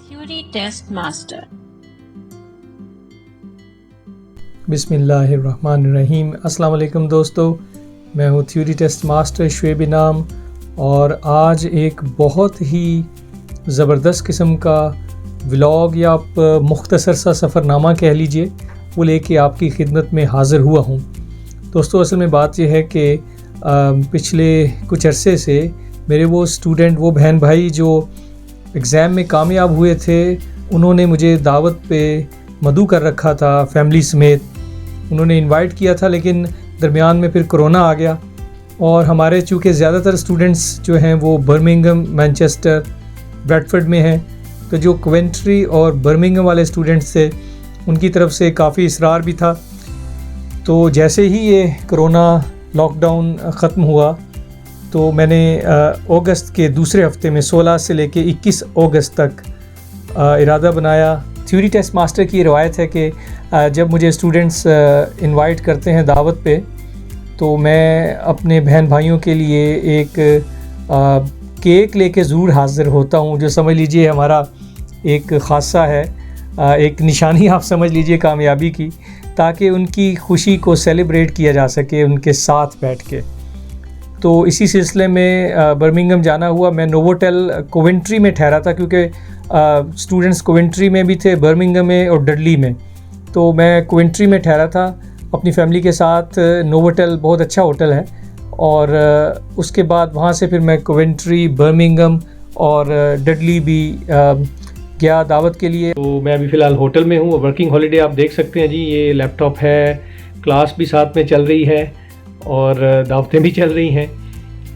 Theory test master. बिस्मिल्लाहिर्रहमानिर्रहीम। अस्सलाम वालेकुम दोस्तों, मैं हूँ थ्योरी टेस्ट मास्टर शुएब इनाम और आज एक बहुत ही ज़बरदस्त किस्म का व्लॉग या आप मुख्तसर सा सफ़रनामा कह लीजिए, वो लेके आपकी खिदमत में हाज़िर हुआ हूँ। दोस्तों, असल में बात यह है कि पिछले कुछ अरसे से मेरे वो स्टूडेंट, वो बहन भाई जो एग्ज़ाम में कामयाब हुए थे, उन्होंने मुझे दावत पे मदऊ कर रखा था फैमिली समेत। उन्होंने इनवाइट किया था, लेकिन दरमियान में फिर कोरोना आ गया और हमारे चूँकि ज़्यादातर स्टूडेंट्स जो हैं वो बर्मिंघम, मैनचेस्टर, ब्रैडफोर्ड में हैं, तो जो कोवेंट्री और बर्मिंघम वाले स्टूडेंट्स थे उनकी तरफ से काफ़ी इसरार भी था। तो जैसे ही ये कोरोना लॉकडाउन ख़त्म हुआ तो मैंने अगस्त के दूसरे हफ्ते में 16 से लेके 21 अगस्त तक इरादा बनाया। थ्योरी टेस्ट मास्टर की रवायत है कि जब मुझे स्टूडेंट्स इनवाइट करते हैं दावत पे, तो मैं अपने बहन भाइयों के लिए एक केक लेके ज़रूर हाज़िर होता हूँ, जो समझ लीजिए हमारा एक ख़ासा है, एक निशानी आप समझ लीजिए कामयाबी की, ताकि उनकी खुशी को सेलिब्रेट किया जा सके उनके साथ बैठ के। तो इसी सिलसिले में बर्मिंघम जाना हुआ। मैं नोवोटेल कोवेंट्री में ठहरा था, क्योंकि स्टूडेंट्स कोवेंट्री में भी थे, बर्मिंघम में और डडली में। तो मैं कोवेंट्री में ठहरा था अपनी फैमिली के साथ। नोवोटेल बहुत अच्छा होटल है और उसके बाद वहाँ से फिर मैं कोवेंट्री, बर्मिंघम और डडली भी गया दावत के लिए। तो मैं अभी फ़िलहाल होटल में हूँ, वर्किंग हॉलीडे आप देख सकते हैं जी। ये लैपटॉप है, क्लास भी साथ में चल रही है और दावतें भी चल रही हैं।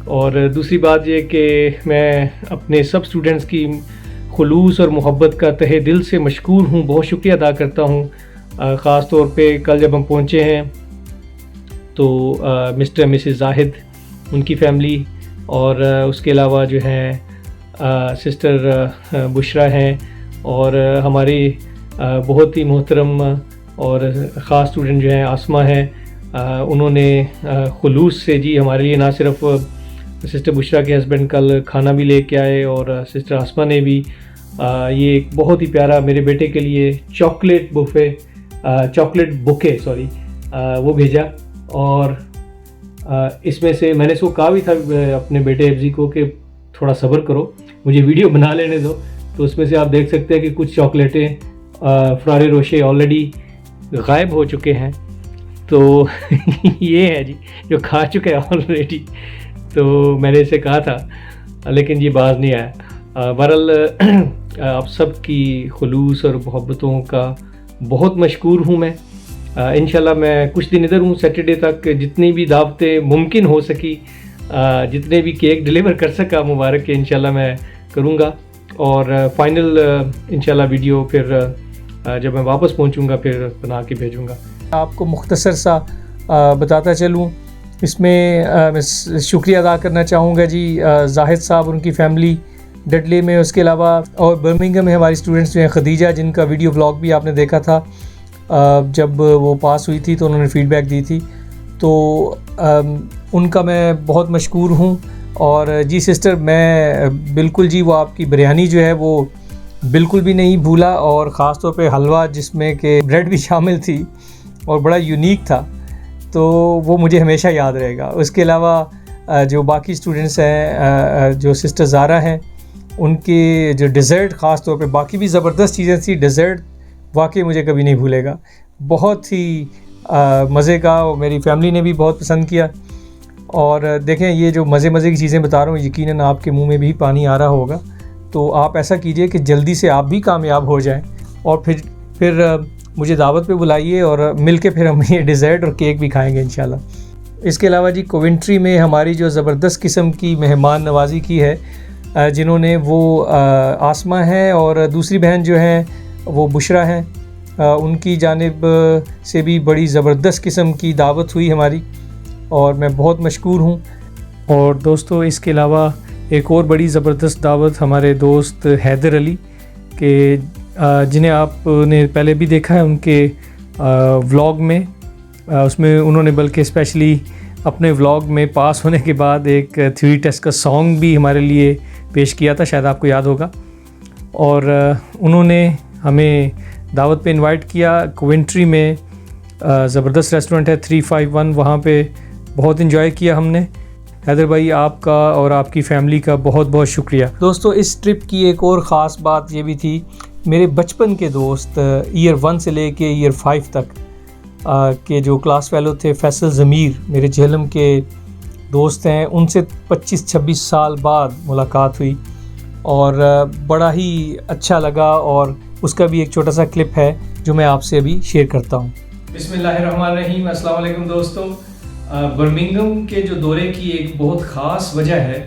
और दूसरी बात ये कि मैं अपने सब स्टूडेंट्स की खुलूस और मोहब्बत का तहे दिल से मशकूर हूँ, बहुत शुक्रिया अदा करता हूँ। ख़ास तौर पे कल जब हम पहुँचे हैं तो मिस्टर मिसेस जाहिद, उनकी फ़ैमिली, और उसके अलावा जो है सिस्टर बुशरा हैं और हमारी बहुत ही मोहतरम और ख़ास स्टूडेंट जो हैं आसमा हैं। उन्होंने खुलूस से जी हमारे लिए, ना सिर्फ सिस्टर बुशरा के हस्बैंड कल खाना भी लेके आए और सिस्टर आसमा ने भी ये एक बहुत ही प्यारा मेरे बेटे के लिए चॉकलेट बुके वो भेजा। और इसमें से मैंने इसको कहा भी था अपने बेटे एफजी को कि थोड़ा सब्र करो, मुझे वीडियो बना लेने दो। तो उसमें से आप देख सकते हैं कि कुछ चॉकलेटें फरारे रोशे ऑलरेडी गायब हो चुके हैं। तो ये है जी जो खा चुके हैं ऑलरेडी। तो मैंने इसे कहा था, लेकिन ये बाज नहीं आया। बहरहाल आप सब की खुलूस और मोहब्बतों का बहुत मशकूर हूँ मैं। इंशाल्लाह मैं कुछ दिन इधर हूँ, सैटरडे तक जितनी भी दावतें मुमकिन हो सकी, जितने भी केक डिलीवर कर सका मुबारक के, इंशाल्लाह मैं करूँगा। और फाइनल इंशाल्लाह वीडियो फिर जब मैं वापस पहुँचूँगा फिर बना के भेजूँगा। आपको मुख्तसर सा बताता चलूँ, इसमें मैं शुक्रिया अदा करना चाहूँगा जी जाहिद साहब, उनकी फ़ैमिली डडले में, उसके अलावा और बर्मिंघम में हमारी स्टूडेंट्स जो हैं खदीजा, जिनका वीडियो व्लॉग भी आपने देखा था। जब वो पास हुई थी तो उन्होंने फ़ीडबैक दी थी, तो उनका मैं बहुत मशकूर हूँ। और जी सिस्टर, मैं बिल्कुल जी वो आपकी बिरयानी जो है वो बिल्कुल भी नहीं भूला, और ख़ास तौर पे हलवा जिसमें कि ब्रेड भी शामिल थी और बड़ा यूनिक था, तो वो मुझे हमेशा याद रहेगा। उसके अलावा जो बाकी स्टूडेंट्स हैं, जो सिस्टर ज़ारा हैं, उनके जो डेज़र्ट, ख़ास तौर पे बाकी भी ज़बरदस्त चीज़ें थी, डेज़र्ट वाकई मुझे कभी नहीं भूलेगा, बहुत ही मज़े का, और मेरी फ़ैमिली ने भी बहुत पसंद किया। और देखें, ये जो मज़े की चीज़ें बता रहा हूँ, यकीनन आपके मुंह में भी पानी आ रहा होगा। तो आप ऐसा कीजिए कि जल्दी से आप भी कामयाब हो जाएं और फिर मुझे दावत पे बुलाइए और मिल के फिर हम ये डेज़र्ट और केक भी खाएँगे इंशाल्लाह। इसके अलावा जी कोवेंट्री में हमारी जो ज़बरदस्त किस्म की मेहमान नवाज़ी की है, जिन्होंने वो आसमा है और दूसरी बहन जो हैं वो बुशरा हैं, उनकी जानिब से भी बड़ी ज़बरदस्त किस्म की दावत हुई हमारी, और मैं बहुत मशकूर हूँ। और दोस्तों, इसके अलावा एक और बड़ी ज़बरदस्त दावत हमारे दोस्त हैदर अली के, जिन्हें आपने पहले भी देखा है उनके व्लॉग में, उसमें उन्होंने बल्कि स्पेशली अपने व्लॉग में पास होने के बाद एक थ्योरी टेस्ट का सॉन्ग भी हमारे लिए पेश किया था, शायद आपको याद होगा। और उन्होंने हमें दावत पे इनवाइट किया। कोवेंट्री में ज़बरदस्त रेस्टोरेंट है 351, वहाँ पे बहुत इन्जॉय किया हमने। हैदर भाई, आपका और आपकी फैमिली का बहुत बहुत शुक्रिया। दोस्तों, इस ट्रिप की एक और ख़ास बात ये भी थी, मेरे बचपन के दोस्त ईयर 1 से लेके ईयर 5 तक के जो क्लास फेलो थे, फैसल ज़मीर मेरे झेलम के दोस्त हैं, उनसे 25-26 साल बाद मुलाकात हुई और बड़ा ही अच्छा लगा। और उसका भी एक छोटा सा क्लिप है जो मैं आपसे अभी शेयर करता हूँ। बिस्मिल्लाहिर्रहमानिर्रहीम, अस्सलाम वालेकुम दोस्तों। बर्मिंघम के जो दौरे की एक बहुत ख़ास वजह है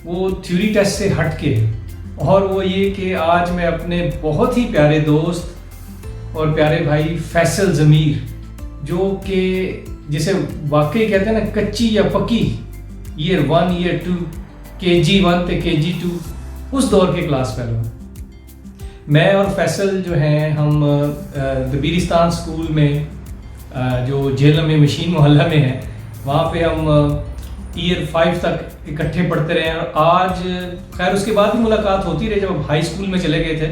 वो थ्योरी टेस्ट से हट के है, और वो ये कि आज मैं अपने बहुत ही प्यारे दोस्त और प्यारे भाई फैसल ज़मीर, जो कि जिसे वाकई कहते हैं ना कच्ची या पक्की, ईयर 1 ईयर 2 KG 1 ते KG 2 उस दौर के क्लास फेलो। मैं और फैसल जो हैं हम दबीरिस्तान स्कूल में जो झेलम में मशीन मोहल्ला में है, वहाँ पे हम ईयर 5 तक इकट्ठे पढ़ते रहे। और आज खैर उसके बाद भी मुलाकात होती रही। जब हाई स्कूल में चले गए थे,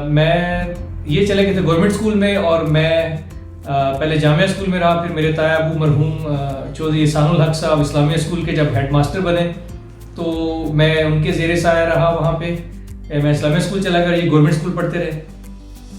मैं ये चले गए थे गवर्नमेंट स्कूल में, और मैं पहले जामिया स्कूल में रहा। फिर मेरे ताया अबू मरहूम चौधरी एहसानुल हक साहब इस्लामिया स्कूल के जब हेड मास्टर बने, तो मैं उनके ज़ेरे साया रहा वहाँ पे। मैं इस्लामिया स्कूल चला गया, ये गवर्नमेंट स्कूल पढ़ते रहे।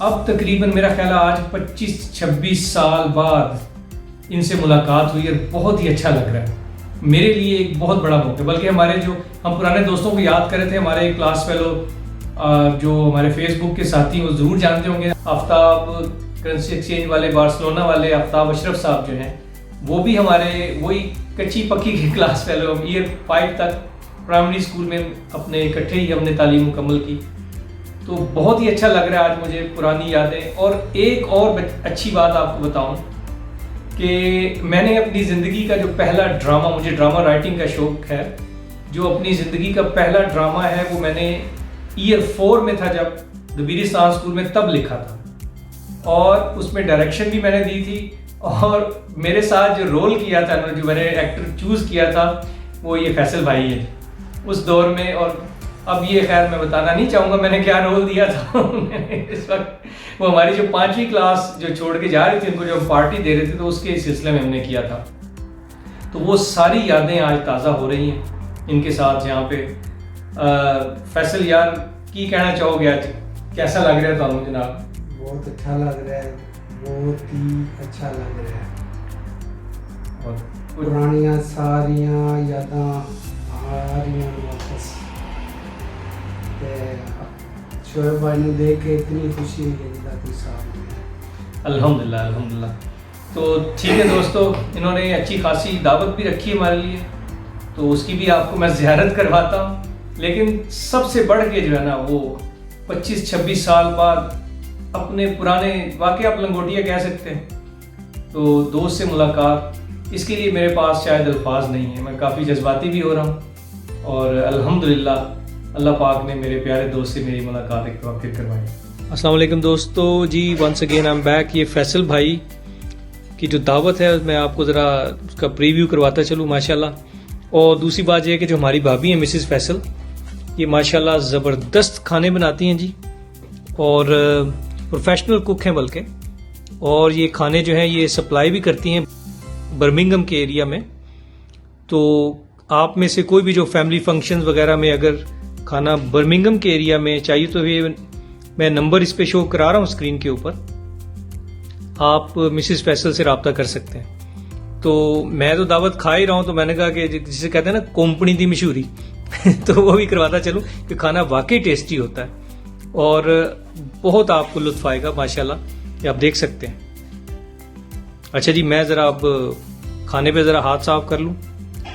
अब तकरीबन मेरा ख्याल आज 25-26 साल बाद इनसे मुलाकात हुई और बहुत ही अच्छा लग रहा है। मेरे लिए एक बहुत बड़ा मौका, बल्कि हमारे जो हम पुराने दोस्तों को याद कर रहे थे, हमारे क्लास फेलो जो हमारे फेसबुक के साथी वो ज़रूर जानते होंगे, आफ्ताब करेंसी एक्सचेंज वाले, बार्सिलोना वाले आफ्ताब अशरफ साहब जो हैं, वो भी हमारे वही कच्ची पक्की के क्लास फेलो। ईयर 5 तक प्राइमरी स्कूल में अपने इकट्ठे ही हमने तालीम मुकम्मल की। तो बहुत ही अच्छा लग रहा है आज मुझे पुरानी यादें। और एक और अच्छी बात आपको बताऊं कि मैंने अपनी ज़िंदगी का जो पहला ड्रामा, मुझे ड्रामा राइटिंग का शौक़ है, जो अपनी ज़िंदगी का पहला ड्रामा है वो मैंने ईयर 4 में था जब दबीरिस्तान स्कूल में, तब लिखा था। और उसमें डायरेक्शन भी मैंने दी थी, और मेरे साथ जो रोल किया था, जो मैंने एक्टर चूज़ किया था, वो ये फैसल भाई है उस दौर में। और अब ये खैर मैं बताना नहीं चाहूँगा मैंने क्या रोल दिया था इस वक्त। वो हमारी जो 5वीं क्लास जो छोड़ के जा रही थी, उनको जो हम पार्टी दे रहे थे, तो उसके सिलसिले में हमने किया था। तो वो सारी यादें आज ताज़ा हो रही हैं इनके साथ यहाँ पे। फैसल यार, की कहना चाहोगे आज, कैसा लग रहा है ਤੁਹਾਨੂੰ जनाब? बहुत अच्छा लग रहा है, बहुत ही अच्छा लग रहा है। और पुरानियां सारियां यादां आ रही हैं वापस। शोएब भाई ने देख के इतनी खुशी हुई है जिसका कोई हिसाब नहीं है। अल्हम्दुलिल्लाह अल्हम्दुलिल्लाह। तो ठीक है दोस्तों, इन्होंने अच्छी खासी दावत भी रखी है हमारे लिए, तो उसकी भी आपको मैं ज़ियारत करवाता हूँ। लेकिन सबसे बढ़ के जो है ना, वो 25-26 साल बाद अपने पुराने, वाकई आप लंगोटिया कह सकते हैं, तो दोस्त से मुलाकात, इसके लिए मेरे पास शायद अल्फाज नहीं है। मैं काफ़ी जज्बाती भी हो रहा हूँ, और अल्हम्दुलिल्लाह अल्लाह पाक ने मेरे प्यारे दोस्त से मेरी मुलाकात एक बार फिर करवाई। अस्सलाम वालेकुम दोस्तों जी, once again I am back. ये फैसल भाई की जो दावत है, मैं आपको ज़रा उसका प्रीव्यू करवाता चलूँ माशाल्लाह। और दूसरी बात यह है कि जो हमारी भाभी हैं मिसेस फैसल, ये माशाल्लाह ज़बरदस्त खाने बनाती हैं जी, और प्रोफेशनल कुक हैं बल्कि। और ये खाने जो हैं ये सप्लाई भी करती हैं बर्मिंघम के एरिया में। तो आप में से कोई भी जो फैमिली फंक्शंस वगैरह में अगर खाना बर्मिंघम के एरिया में चाहिए, तो ये मैं नंबर इस पे शो करा रहा हूँ स्क्रीन के ऊपर, आप मिसेस फैसल से रब्ता कर सकते हैं। तो मैं तो दावत खा ही रहा हूँ, तो मैंने कहा कि जिसे कहते हैं ना कोंपनी दी मशहूरी तो वो भी करवाता चलूँ कि खाना वाकई टेस्टी होता है और बहुत आपको लुत्फ आएगा माशाल्लाह, ये आप देख सकते हैं। अच्छा जी, मैं ज़रा अब खाने पे ज़रा हाथ साफ कर लूँ,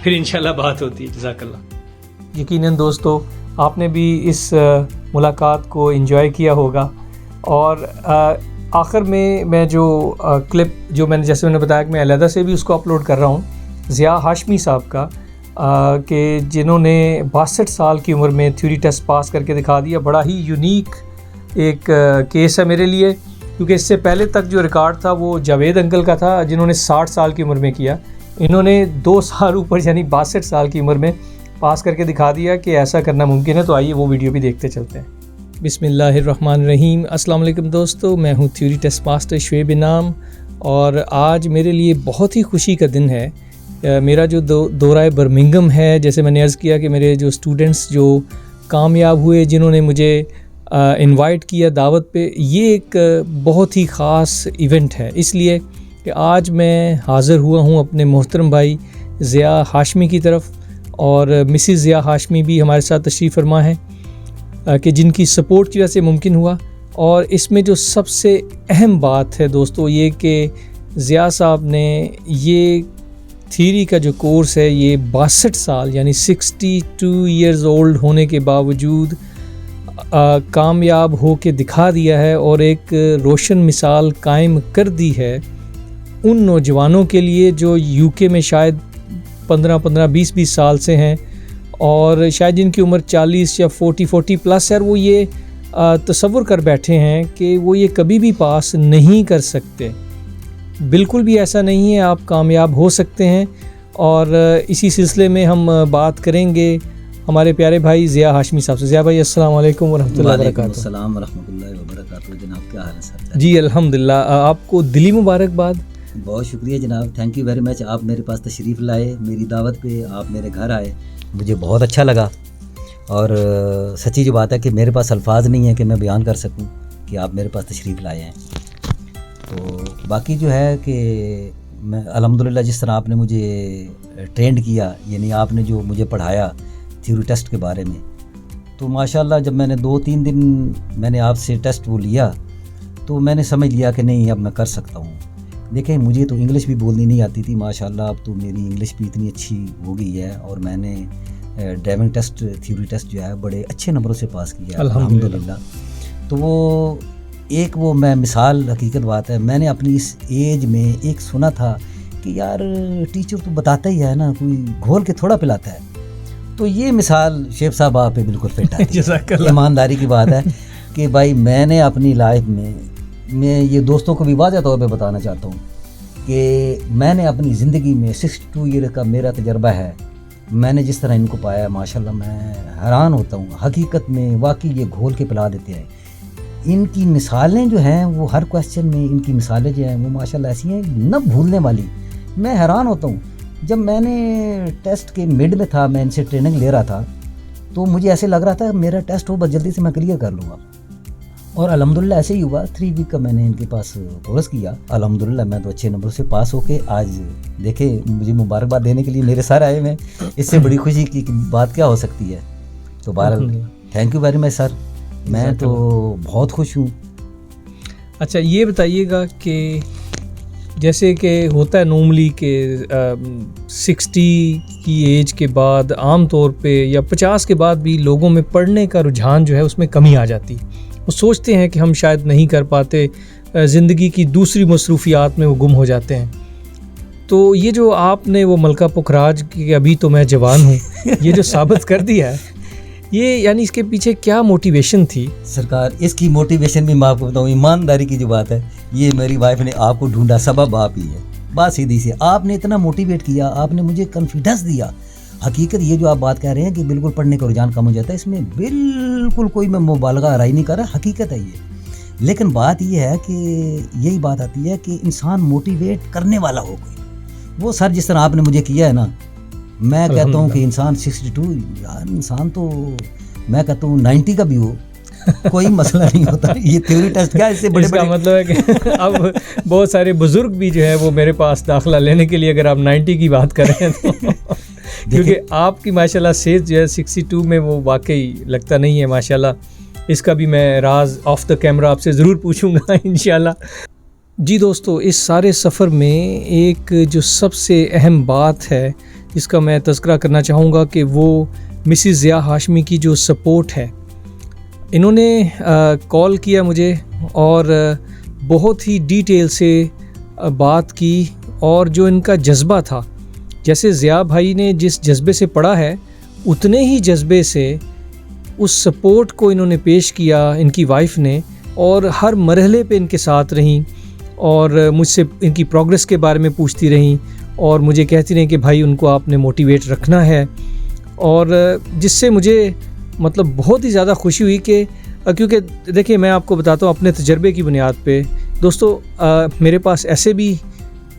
फिर इंशाल्लाह बात होती है। जज़ाकल्लाह। यकीनन दोस्तों, आपने भी इस मुलाकात को एंजॉय किया होगा। और आखिर में मैं जो क्लिप जो मैंने जैसे मैंने बताया कि मैं अलहदा से भी उसको अपलोड कर रहा हूँ, ज़िया हाशमी साहब का, कि जिन्होंने 62 साल की उम्र में थ्योरी टेस्ट पास करके दिखा दिया। बड़ा ही यूनिक एक केस है मेरे लिए, क्योंकि इससे पहले तक जो रिकॉर्ड था वो जावेद अंकल का था, जिन्होंने 60 साल की उम्र में किया। इन्होंने 2 साल ऊपर यानी 62 साल की उम्र में पास करके दिखा दिया कि ऐसा करना मुमकिन है। तो आइए वो वीडियो भी देखते चलते हैं। बिस्मिल्लाहिर्रहमानिर्रहीम। अस्सलाम वालेकुम दोस्तों, मैं हूँ थ्योरी टेस्ट मास्टर शुएब इनाम और आज मेरे लिए बहुत ही खुशी का दिन है। मेरा जो दौरा बर्मिंघम है, जैसे मैंने अर्ज़ किया कि मेरे जो स्टूडेंट्स जो कामयाब हुए, जिन्होंने मुझे इनवाइट किया दावत पे, ये एक बहुत ही ख़ास इवेंट है। इसलिए कि आज मैं हाज़िर हुआ हूँ अपने मोहतरम भाई ज़िया हाशमी की तरफ, और मिसिज़ ज़िया हाशमी भी हमारे साथ तशरीफ़ फरमा है कि जिनकी सपोर्ट की वजह से मुमकिन हुआ। और इसमें जो सबसे अहम बात है दोस्तों ये कि ज़िया साहब ने ये थ्योरी का जो कोर्स है ये 62 साल यानी 62 इयर्स ओल्ड होने के बावजूद कामयाब हो के दिखा दिया है और एक रोशन मिसाल कायम कर दी है उन नौजवानों के लिए जो यूके में शायद 15-20 साल से हैं और शायद जिनकी उम्र 40 या 40 प्लस है। वो ये तसव्वुर कर बैठे हैं कि वो ये कभी भी पास नहीं कर सकते। बिल्कुल भी ऐसा नहीं है, आप कामयाब हो सकते हैं। और इसी सिलसिले में हम बात करेंगे हमारे प्यारे भाई ज़िया हाशमी साहब से। ज़िया भाई अस्सलाम वालेकुम वरहमतुल्लाहि वबरकातुहू। अस्सलाम वरहमतुल्लाहि वबरकातुहू। जनाब क्या हाल है सर? जी अल्हम्दुलिल्लाह, आपको दिली मुबारकबाद। बहुत शुक्रिया जनाब, थैंक यू वेरी मच। आप मेरे पास तशरीफ़ लाए, मेरी दावत पे आप मेरे घर आए, मुझे बहुत अच्छा लगा। और सच्ची जो बात है कि मेरे पास अल्फाज नहीं है कि मैं बयान कर सकूं कि आप मेरे पास तशरीफ़ लाए हैं। तो बाकी जो है कि मैं अल्हम्दुलिल्लाह जिस तरह आपने मुझे ट्रेंड किया, यानी आपने जो मुझे पढ़ाया थ्योरी टेस्ट के बारे में, तो माशाल्लाह जब मैंने 2-3 दिन मैंने आपसे टेस्ट वो लिया तो मैंने समझ लिया कि नहीं अब मैं कर सकता हूँ। देखें मुझे तो इंग्लिश भी बोलनी नहीं आती थी, माशाल्लाह अब तो मेरी इंग्लिश भी इतनी अच्छी हो गई है और मैंने ड्राइविंग टेस्ट थ्योरी टेस्ट जो है बड़े अच्छे नंबरों से पास किया अल्हम्दुलिल्लाह। तो वो मैं मिसाल हकीकत बात है, मैंने अपनी इस एज में एक सुना था कि यार टीचर तो बताता ही है ना, कोई घोल के थोड़ा पिलाता है। तो ये मिसाल शेख साहब आप पे बिल्कुल फिट है। ईमानदारी की बात है कि भाई मैंने अपनी लाइफ में, मैं ये दोस्तों को भी वाज़ह तौर पे बताना चाहता हूँ कि मैंने अपनी ज़िंदगी में 62 ईयर का मेरा तजर्बा है। मैंने जिस तरह इनको पाया माशाल्लाह मैं हैरान होता हूँ। हकीकत में वाकई ये घोल के पिला देते हैं। इनकी मिसालें जो हैं वो हर क्वेश्चन में इनकी मिसालें जो हैं वो माशाल्लाह ऐसी हैं न भूलने वाली। मैं हैरान होता हूँ, जब मैंने टेस्ट के मिड में था, मैं इनसे ट्रेनिंग ले रहा था, तो मुझे ऐसे लग रहा था मेरा टेस्ट हो बस जल्दी से मैं क्लियर कर लूँगा। और अल्हम्दुलिल्लाह ऐसे ही हुआ। 3 वीक का मैंने इनके पास कोर्स किया, अल्हम्दुलिल्लाह मैं तो अच्छे नंबर से पास होके आज देखे मुझे मुबारकबाद देने के लिए मेरे सर आए हैं। इससे बड़ी खुशी की बात क्या हो सकती है। तो बहरहाल thank you very much sir, मैं तो बहुत खुश हूँ। अच्छा ये बताइएगा कि जैसे कि होता है नॉर्मली कि 60 की एज के बाद आम तौर पे या 50 के बाद भी लोगों में पढ़ने का रुझान जो है उसमें कमी आ जाती। वो सोचते हैं कि हम शायद नहीं कर पाते, ज़िंदगी की दूसरी मसरूफियात में वो गुम हो जाते हैं। तो ये जो आपने वो मलका पुखराज कि अभी तो मैं जवान हूँ ये जो साबित कर दिया है, ये यानी इसके पीछे क्या मोटिवेशन थी? सरकार इसकी मोटिवेशन भी मैं आपको बताऊँ, ईमानदारी की जो बात है, ये मेरी वाइफ ने आपको ढूंढा, सबब आप ही है। बात सीधी सी, आपने इतना मोटिवेट किया, आपने मुझे कॉन्फिडेंस दिया। हकीकत ये जो आप बात कह रहे हैं कि बिल्कुल पढ़ने का रुझान कम हो जाता है, इसमें बिल्कुल कोई मैं मुबालगा आराई नहीं कर रहा, हकीकत है ये। लेकिन बात ये है कि यही बात आती है कि इंसान मोटिवेट करने वाला हो कोई। वो सर जिस तरह आपने मुझे किया है ना, मैं कहता हूँ कि इंसान 62 यार इंसान तो मैं कहता हूँ 90 का भी हो कोई मसला नहीं होता। ये थ्योरी टेस्ट क्या, इससे बड़े इसका मतलब है कि अब बहुत सारे बुजुर्ग भी जो है वो मेरे पास दाखिला लेने के लिए, अगर आप 90 की बात कर रहे हैं तो क्योंकि आपकी माशाल्लाह सेहत जो है 62 में वो वाकई लगता नहीं है माशाल्लाह। इसका भी मैं राज ऑफ द कैमरा आपसे ज़रूर पूछूंगा इंशाल्लाह। जी दोस्तों, इस सारे सफ़र में एक जो सबसे अहम बात है जिसका मैं तज़किरा करना चाहूँगा कि वो मिसिज़ ज़िया हाशमी की जो सपोर्ट है। इन्होंने कॉल किया मुझे और बहुत ही डिटेल से बात की, और जो इनका जज्बा था, जैसे ज़िया भाई ने जिस जज्बे से पढ़ा है उतने ही जज्बे से उस सपोर्ट को इन्होंने पेश किया इनकी वाइफ ने, और हर मरहले पे इनके साथ रहीं और मुझसे इनकी प्रोग्रेस के बारे में पूछती रहीं और मुझे कहती रहीं कि भाई उनको आपने मोटिवेट रखना है, और जिससे मुझे मतलब बहुत ही ज़्यादा खुशी हुई कि क्योंकि देखिए मैं आपको बताता हूँ अपने तजर्बे की बुनियाद पे दोस्तों, मेरे पास ऐसे भी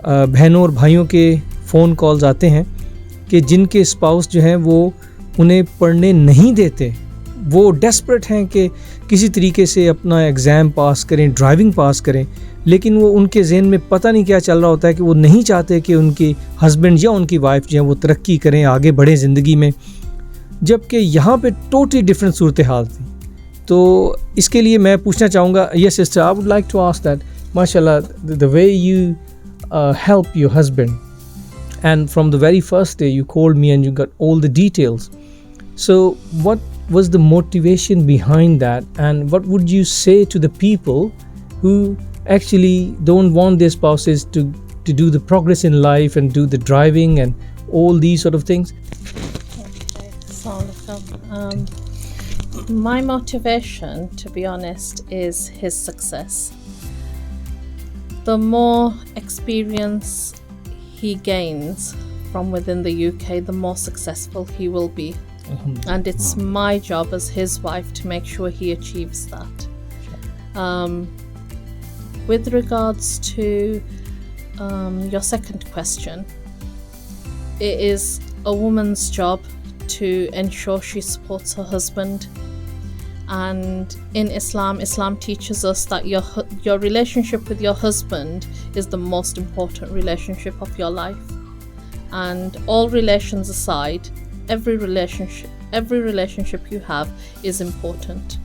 बहनों और भाइयों के फ़ोन कॉल्स आते हैं कि जिनके स्पाउस जो हैं वो उन्हें पढ़ने नहीं देते, वो डेस्परेट हैं कि किसी तरीके से अपना एग्ज़ाम पास करें, ड्राइविंग पास करें, लेकिन वो उनके ज़हन में पता नहीं क्या चल रहा होता है कि वो नहीं चाहते कि उनके हस्बैंड या उनकी वाइफ जो है वो तरक्की करें, आगे बढ़ें ज़िंदगी में, जबकि यहाँ पे टोटली डिफरेंट सूरत हाल थी। तो इसके लिए मैं पूछना चाहूँगा, yes sister, I would like to ask that माशाल्लाह the way you help your husband, and from the very first day you called me and you got all the details. So what was the motivation behind that, and what would you say to the people who actually don't want their spouses to do the progress in life and do the driving and all these sort of things? My motivation, to be honest, is his success. The more experience he gains from within the UK, the more successful he will be. And it's my job as his wife to make sure he achieves that. With regards to your second question, it is a woman's job to ensure she supports her husband. And in Islam teaches us that your relationship with your husband is the most important relationship of your life. And all relations aside, every relationship you have is important.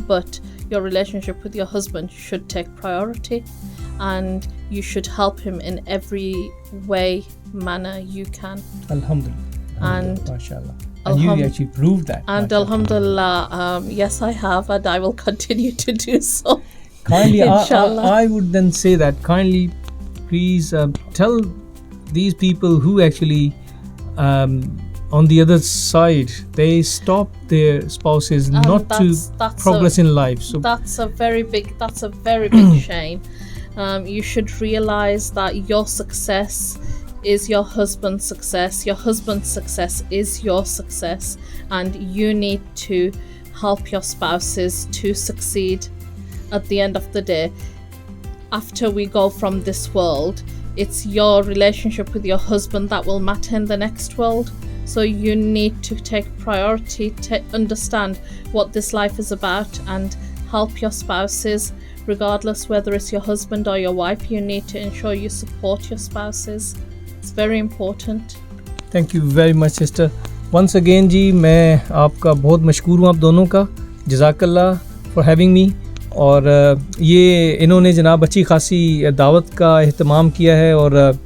But your relationship with your husband should take priority, and you should help him in every manner you can. Alhamdulillah. And mashallah. And you actually proved that. And alhamdulillah, yes, I have, and I will continue to do so. Kindly, Inshallah. I would then say that kindly, please tell these people who actually, on the other side, they stop their spouses not to progress in life. So that's a very big shame. You should realize that your success is your husband's success. Your husband's success is your success, and you need to help your spouses to succeed. At the end of the day, after we go from this world, it's your relationship with your husband that will matter in the next world. So you need to take priority to understand what this life is about and help your spouses, regardless whether it's your husband or your wife. You need to ensure you support your spouses. It's very important. Thank you very much, sister. Once again जी, मैं आपका बहुत मशकूर हूँ आप दोनों का. जज़ाकल्लाह for having me. और ये इन्होंने जनाब अच्छी खासी दावत का एहतमाम किया है, और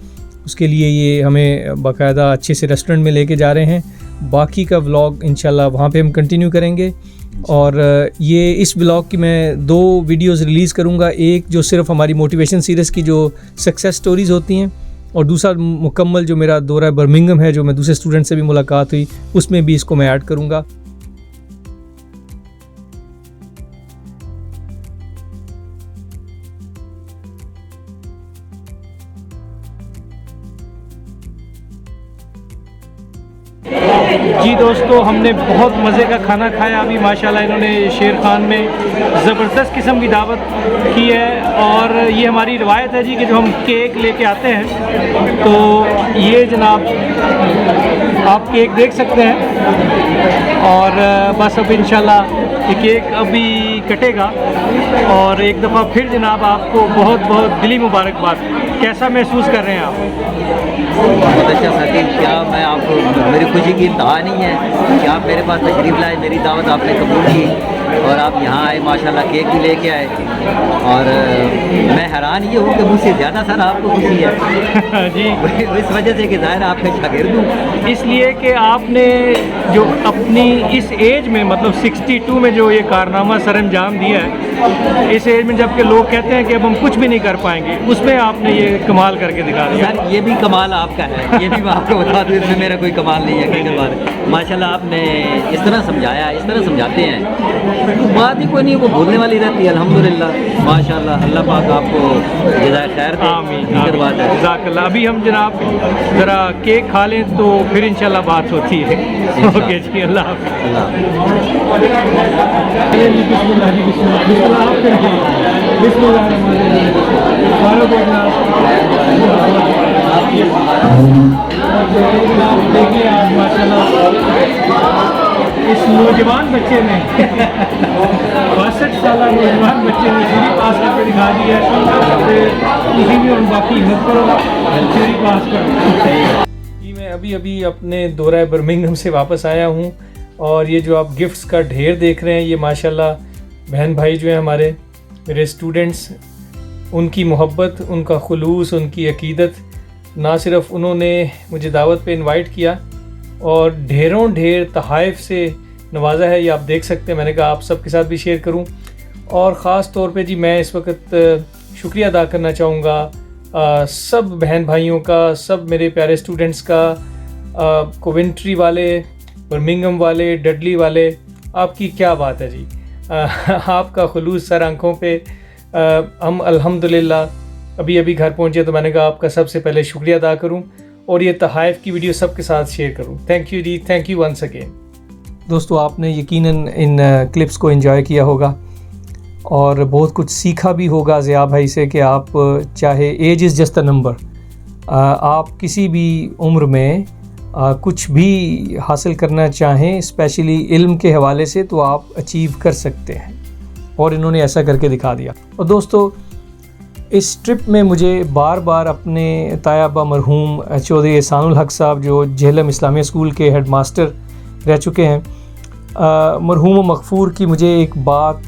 उसके लिए ये हमें बाकायदा अच्छे से रेस्टोरेंट में लेके जा रहे हैं. बाकी का व्लॉग इंशाल्लाह वहाँ पे हम कंटिन्यू करेंगे. और ये इस व्लॉग की मैं 2 वीडियोज़ रिलीज़ करूँगा. एक जो सिर्फ हमारी मोटिवेशन सीरीज़ की जो सक्सेस स्टोरीज़ होती हैं, और दूसरा मुकम्मल जो मेरा दौरा बर्मिंघम है, जो मैं दूसरे स्टूडेंट से भी मुलाकात हुई, उसमें भी इसको मैं ऐड करूँगा. जी दोस्तों, हमने बहुत मज़े का खाना खाया अभी माशाल्लाह. इन्होंने शेर खान में ज़बरदस्त किस्म की दावत की है, और ये हमारी रिवायत है जी कि जो हम केक लेके आते हैं, तो ये जनाब आप केक देख सकते हैं. और बस अब इंशाल्लाह ये केक अभी कटेगा. और एक दफ़ा फिर जनाब आपको बहुत बहुत दिली मुबारकबाद. कैसा महसूस कर रहे हैं आप? बहुत अच्छा साथी, क्या मैं आपको, मेरी खुशी की इंतहा नहीं है कि आप मेरे पास तशरीफ़ लाए, मेरी दावत आपने कबूल की और आप यहाँ आए, माशाल्लाह केक भी लेके आए. और मैं हैरान ये हूँ कि मुझसे ज़्यादा सर आपको खुशी है जी. इस वजह से कि ज़ाहिर आपका शागिर्द हूँ, इसलिए कि आपने जो अपनी इस एज में, मतलब 62 में जो ये कारनामा सर अंजाम दिया है, इस एज में जबकि लोग कहते हैं कि अब हम कुछ भी नहीं कर पाएंगे, उसमें आपने ये कमाल करके दिखा दिया. सर ये भी कमाल आपका है, ये भी मैं आपको बता दूँ, इसमें मेरा कोई कमाल नहीं है. माशाल्लाह आपने इस तरह समझाया, इस तरह समझाते हैं बात ही कोई नहीं, वो भूलने वाली रहती है। अल्हम्दुलिल्लाह, माशाल्लाह, अल्लाह पाक आपको जज़ाए खैर दे। आमीन, हकीकत बात है। जज़ाकल्लाह। अभी हम जनाब ज़रा केक खा लें तो फिर इंशाल्लाह बात होती है। ओके जी, अल्लाह हाफ़िज़। अल्लाह देखिए आज माशाल्लाह इस नौजवान बच्चे ने 62 साल नौजवान बच्चे ने सीढ़ी पास करके दिखा दी है। किसी भी और बाकी हिम्मत करो, सीढ़ी पास करो। मैं अभी अपने दौरा बर्मिंघम से वापस आया हूँ और ये जो आप गिफ्ट्स का ढेर देख रहे हैं, ये माशाल्लाह बहन भाई जो हैं हमारे, मेरे स्टूडेंट्स, उनकी मोहब्बत, उनका खुलूस, उनकी अकीदत, ना सिर्फ उन्होंने मुझे दावत पे इनवाइट किया और ढेरों ढेर तहाइफ से नवाजा है। ये आप देख सकते हैं। मैंने कहा आप सब के साथ भी शेयर करूं और ख़ास तौर पे जी मैं इस वक्त शुक्रिया अदा करना चाहूँगा सब बहन भाइयों का, सब मेरे प्यारे स्टूडेंट्स का, कोवेंट्री वाले, बर्मिंघम वाले, डडली वाले। आपकी क्या बात है जी, आपका खुलूस सर आँखों पे। हम अल्हम्दुलिल्लाह अभी घर पहुँचे तो मैंने कहा आपका सबसे पहले शुक्रिया अदा करूँ और ये तहाइफ की वीडियो सबके साथ शेयर करूँ। Thank you ji, thank you once again. दोस्तों, आपने यकीनन इन क्लिप्स को एंजॉय किया होगा और बहुत कुछ सीखा भी होगा ज़िया भाई से कि आप चाहे age is just a number, आप किसी भी उम्र में कुछ भी हासिल करना चाहें, स्पेशली इल्म के हवाले से, तो आप अचीव कर सकते हैं और इन्होंने ऐसा करके दिखा दिया। और दोस्तों, इस ट्रिप में मुझे बार बार अपने तायाबा मरहूम चौधरी एहसानुल हक साहब, जो झेलम इस्लामिया स्कूल के हेड मास्टर रह चुके हैं, मरहूम मगफूर की मुझे एक बात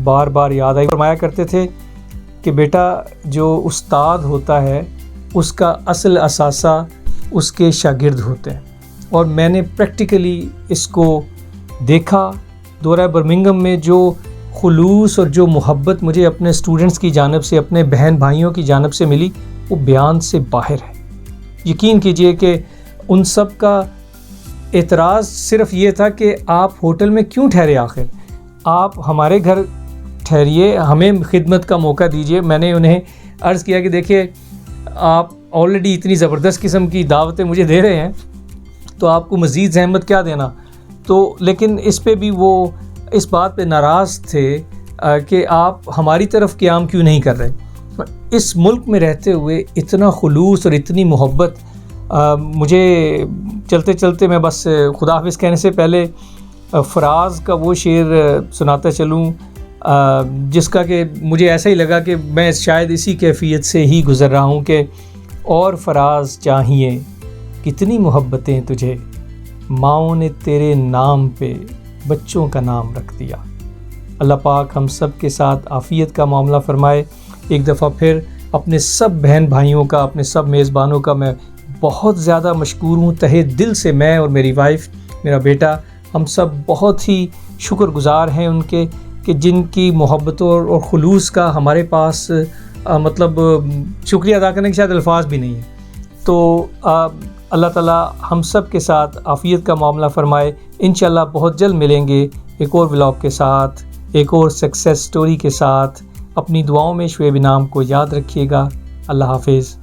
बार बार याद आई। फरमाया करते थे कि बेटा, जो उस्ताद होता है उसका असल असासा उसके शागिर्द होते हैं। और मैंने प्रैक्टिकली इसको देखा। दौरा बर्मिंघम में जो खुलूस और जो मोहब्बत मुझे अपने स्टूडेंट्स की जानिब से, अपने बहन भाइयों की जानिब से मिली, वो बयान से बाहर है। यकीन कीजिए कि उन सब का एतराज़ सिर्फ ये था कि आप होटल में क्यों ठहरे, आखिर आप हमारे घर ठहरिए, हमें खिदमत का मौका दीजिए। मैंने उन्हें अर्ज़ किया कि देखिए, आप ऑलरेडी इतनी ज़बरदस्त किस्म की दावतें मुझे दे रहे हैं, तो आपको मज़ीद ज़हमत क्या देना। तो लेकिन इस पे भी वो इस बात पे नाराज़ थे कि आप हमारी तरफ क़याम क्यों नहीं कर रहे। इस मुल्क में रहते हुए इतना खुलूस और इतनी मोहब्बत, मुझे चलते चलते मैं बस खुदा हाफिज़ कहने से पहले फ़राज़ का वो शेर सुनाता चलूँ जिसका कि मुझे ऐसा ही लगा कि मैं शायद इसी कैफियत से ही गुज़र रहा हूँ कि और फ़राज़ चाहिए कितनी मोहब्बतें तुझे, माओ ने तेरे नाम पे बच्चों का नाम रख दिया। अल्लाह पाक हम सब के साथ आफ़ियत का मामला फ़रमाए। एक दफ़ा फिर अपने सब बहन भाइयों का, अपने सब मेज़बानों का मैं बहुत ज़्यादा मशकूर हूँ तहे दिल से। मैं और मेरी वाइफ़, मेरा बेटा, हम सब बहुत ही शुक्रगुज़ार हैं उनके कि जिनकी मोहब्बतों और खुलूस का हमारे पास मतलब शुक्रिया अदा करने के शायद अल्फाज भी नहीं है। तो अल्लाह ताला हम सब के साथ आफ़ियत का मामला फ़रमाए। इंशाल्लाह बहुत जल्द मिलेंगे एक और व्लॉग के साथ, एक और सक्सेस स्टोरी के साथ। अपनी दुआओं में शुएब इनाम को याद रखिएगा। अल्लाह हाफ़िज़।